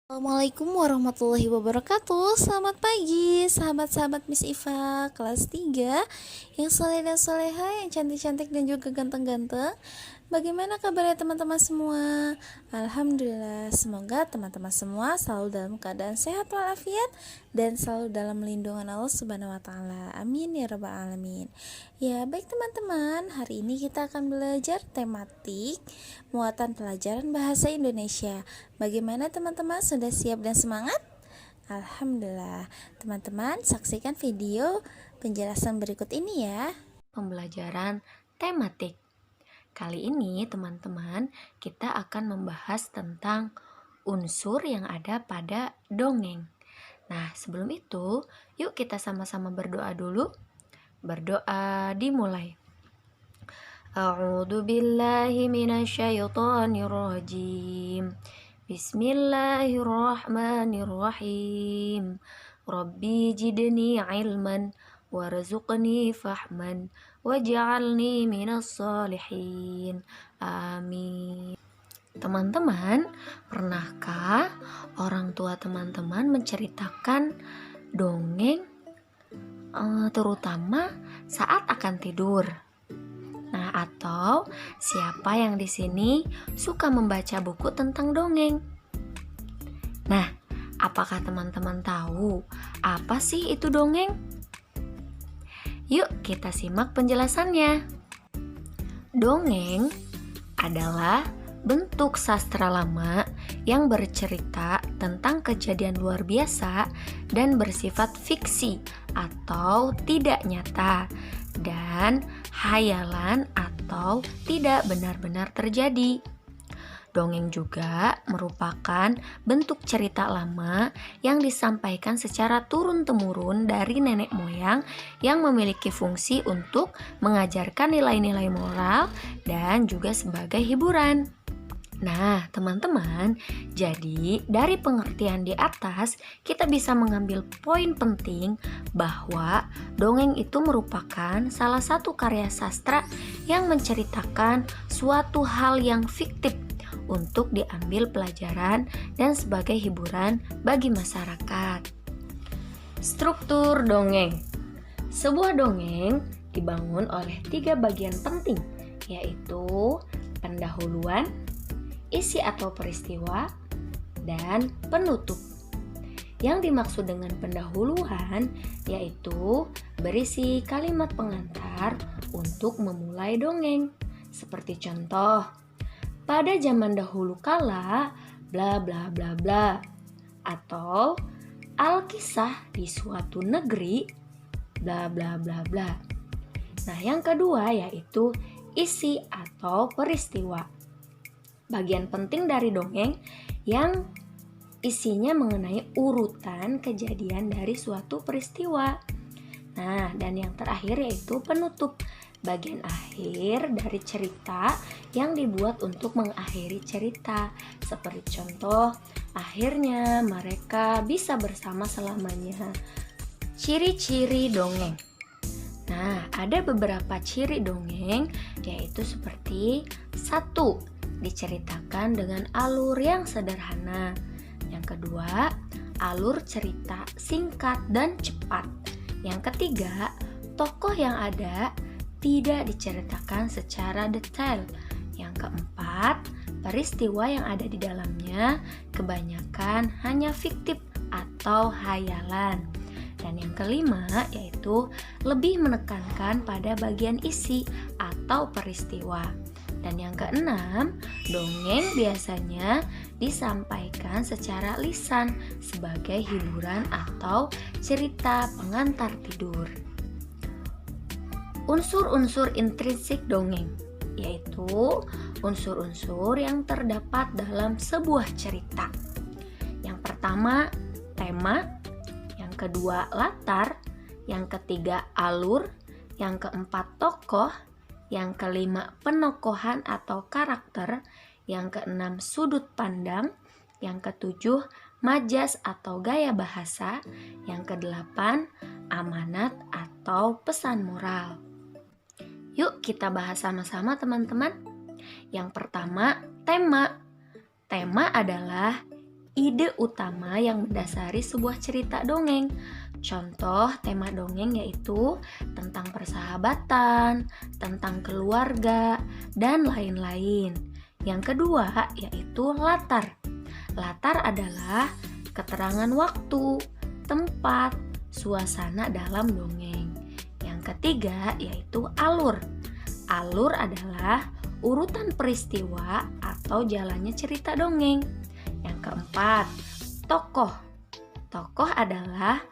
Assalamualaikum warahmatullahi wabarakatuh. Selamat pagi sahabat-sahabat Miss Iva kelas 3 yang soleh dan soleha, yang cantik-cantik dan juga ganteng-ganteng. Bagaimana kabarnya teman-teman semua? Alhamdulillah, semoga teman-teman semua selalu dalam keadaan sehat walafiat dan selalu dalam lindungan Allah Subhanahu wa taala. Amin ya rabbal alamin. Ya, baik teman-teman, hari ini kita akan belajar tematik muatan pelajaran bahasa Indonesia. Bagaimana teman-teman, sudah siap dan semangat? Alhamdulillah. Teman-teman, saksikan video penjelasan berikut ini ya. Pembelajaran tematik. Kali ini teman-teman, kita akan membahas tentang unsur yang ada pada dongeng. Nah, sebelum itu, yuk kita sama-sama berdoa dulu. Berdoa dimulai. A'udzu billahi minasyaitonir rajim. Bismillahirrahmanirrahim. Rabbi jidni ilman warzuqni fahman waj'alni minas sholihin. Amin. Teman-teman, pernahkah orang tua teman-teman menceritakan dongeng terutama saat akan tidur? Nah, atau siapa yang di sini suka membaca buku tentang dongeng? Nah, apakah teman-teman tahu apa sih itu dongeng? Yuk kita simak penjelasannya. Dongeng adalah bentuk sastra lama yang bercerita tentang kejadian luar biasa dan bersifat fiksi atau tidak nyata dan hayalan atau tidak benar-benar terjadi. Dongeng juga merupakan bentuk cerita lama yang disampaikan secara turun-temurun dari nenek moyang yang memiliki fungsi untuk mengajarkan nilai-nilai moral dan juga sebagai hiburan. Nah, teman-teman, jadi dari pengertian di atas, kita bisa mengambil poin penting bahwa dongeng itu merupakan salah satu karya sastra yang menceritakan suatu hal yang fiktif untuk diambil pelajaran dan sebagai hiburan bagi masyarakat. Struktur dongeng. Sebuah dongeng dibangun oleh 3 bagian penting, yaitu pendahuluan, isi atau peristiwa, dan penutup. Yang dimaksud dengan pendahuluan yaitu berisi kalimat pengantar untuk memulai dongeng. Seperti contoh, pada zaman dahulu kala bla bla bla bla, atau Alkisah di suatu negeri bla bla bla bla. Nah, yang kedua yaitu isi atau peristiwa. Bagian penting dari dongeng yang isinya mengenai urutan kejadian dari suatu peristiwa. Nah, dan yang terakhir yaitu penutup, bagian akhir dari cerita yang dibuat untuk mengakhiri cerita. Seperti contoh, akhirnya mereka bisa bersama selamanya. Ciri-ciri dongeng. Nah, ada beberapa ciri dongeng, yaitu seperti 1. Diceritakan dengan alur yang sederhana. Yang kedua, alur cerita singkat dan cepat. Yang ketiga, tokoh yang ada tidak diceritakan secara detail. Yang keempat, peristiwa yang ada di dalamnya kebanyakan hanya fiktif atau hayalan. Dan yang kelima yaitu lebih menekankan pada bagian isi atau peristiwa. Dan yang keenam, dongeng biasanya disampaikan secara lisan sebagai hiburan atau cerita pengantar tidur. Unsur-unsur intrinsik dongeng, yaitu unsur-unsur yang terdapat dalam sebuah cerita. Yang pertama, tema. Yang kedua, latar. Yang ketiga, alur. Yang keempat, tokoh. Yang kelima, penokohan atau karakter. Yang keenam, sudut pandang. Yang ketujuh, majas atau gaya bahasa. Yang kedelapan, amanat atau pesan moral. Yuk kita bahas sama-sama teman-teman. Yang pertama, tema. Tema adalah ide utama yang mendasari sebuah cerita dongeng. Contoh tema dongeng yaitu tentang persahabatan, tentang keluarga, dan lain-lain. Yang kedua yaitu latar. Latar adalah keterangan waktu, tempat, suasana dalam dongeng. Yang ketiga yaitu alur. Alur adalah urutan peristiwa atau jalannya cerita dongeng. Yang keempat, tokoh. Tokoh adalah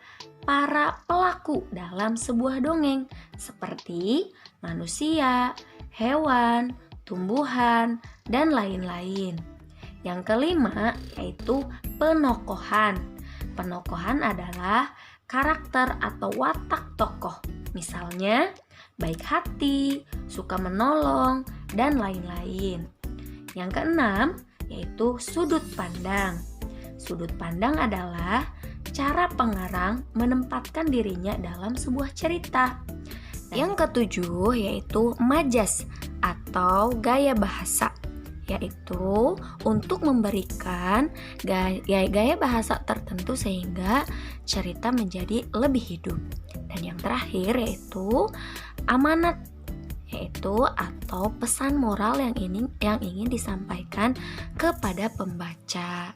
para pelaku dalam sebuah dongeng seperti manusia, hewan, tumbuhan, dan lain-lain. Yang kelima yaitu penokohan. Penokohan adalah karakter atau watak tokoh. Misalnya, baik hati, suka menolong, dan lain-lain. Yang keenam yaitu sudut pandang. Sudut pandang adalah cara pengarang menempatkan dirinya dalam sebuah cerita. Yang ketujuh yaitu majas atau gaya bahasa, yaitu untuk memberikan gaya bahasa tertentu sehingga cerita menjadi lebih hidup. Dan yang terakhir yaitu amanat, yaitu atau pesan moral yang ingin disampaikan kepada pembaca.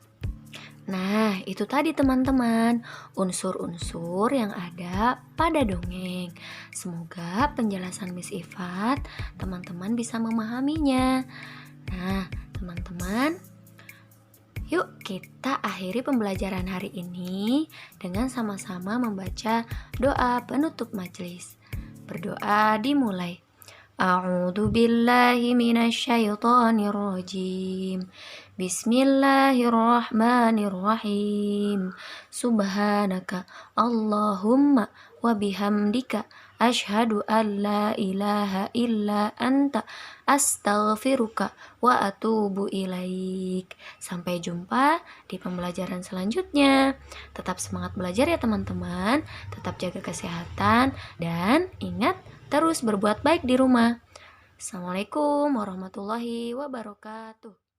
Nah, itu tadi teman-teman, unsur-unsur yang ada pada dongeng. Semoga penjelasan Miss Ifat teman-teman bisa memahaminya. Nah, teman-teman, yuk kita akhiri pembelajaran hari ini dengan sama-sama membaca doa penutup majelis. Berdoa dimulai. A'udzu billahi minasyaitonir rajim. Bismillahirrahmanirrahim. Subhanaka Allahumma wa bihamdika asyhadu an la ilaha illa anta astaghfiruka wa atubu ilaik. Sampai jumpa di pembelajaran selanjutnya. Tetap semangat belajar ya teman-teman. Tetap jaga kesehatan dan ingat terus berbuat baik di rumah. Assalamualaikum warahmatullahi wabarakatuh.